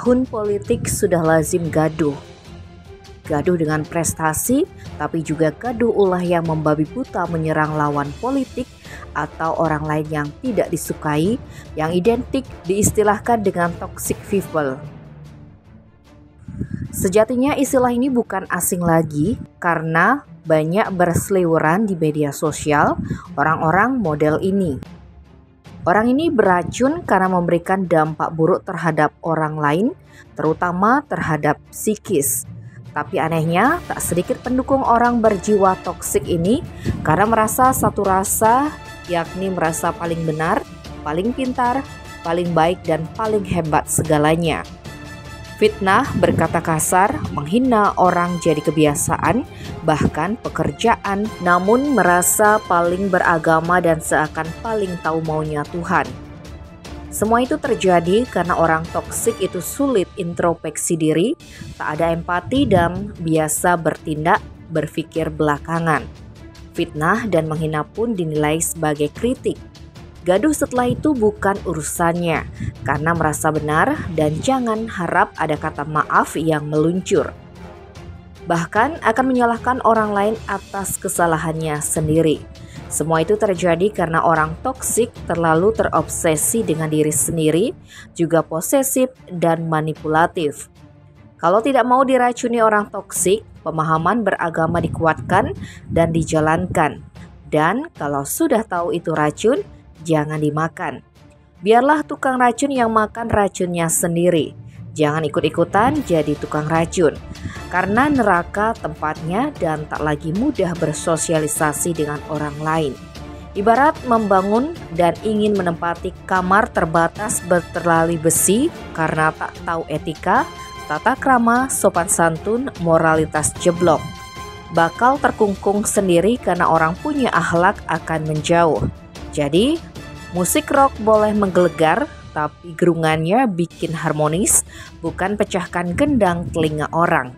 tahun politik sudah lazim gaduh. Gaduh dengan prestasi, tapi juga gaduh ulah yang membabi buta menyerang lawan politik atau orang lain yang tidak disukai, yang identik diistilahkan dengan toxic people. Sejatinya istilah ini bukan asing lagi karena banyak berseliweran di media sosial orang-orang model ini. Orang ini beracun karena memberikan dampak buruk terhadap orang lain, terutama terhadap psikis. Tapi anehnya, tak sedikit pendukung orang berjiwa toksik ini karena merasa satu rasa, yakni merasa paling benar, paling pintar, paling baik, dan paling hebat segalanya. Fitnah, berkata kasar, menghina orang jadi kebiasaan, bahkan pekerjaan, namun merasa paling beragama dan seakan paling tahu maunya Tuhan. Semua itu terjadi karena orang toksik itu sulit introspeksi diri, tak ada empati dan biasa bertindak berpikir belakangan. Fitnah dan menghina pun dinilai sebagai kritik. Gaduh setelah itu bukan urusannya, karena merasa benar dan jangan harap ada kata maaf yang meluncur. Bahkan akan menyalahkan orang lain atas kesalahannya sendiri. Semua itu terjadi karena orang toksik terlalu terobsesi dengan diri sendiri, juga posesif dan manipulatif. Kalau tidak mau diracuni orang toksik, pemahaman beragama dikuatkan dan dijalankan. Dan kalau sudah tahu itu racun, jangan dimakan. Biarlah tukang racun yang makan racunnya sendiri. Jangan ikut-ikutan jadi tukang racun. Karena neraka tempatnya dan tak lagi mudah bersosialisasi dengan orang lain. Ibarat membangun dan ingin menempati kamar terbatas berterali besi karena tak tahu etika, tata krama, sopan santun, moralitas jeblok. Bakal terkungkung sendiri karena orang punya akhlak akan menjauh. Jadi, musik rock boleh menggelegar, tapi gerungannya bikin harmonis, bukan pecahkan gendang telinga orang.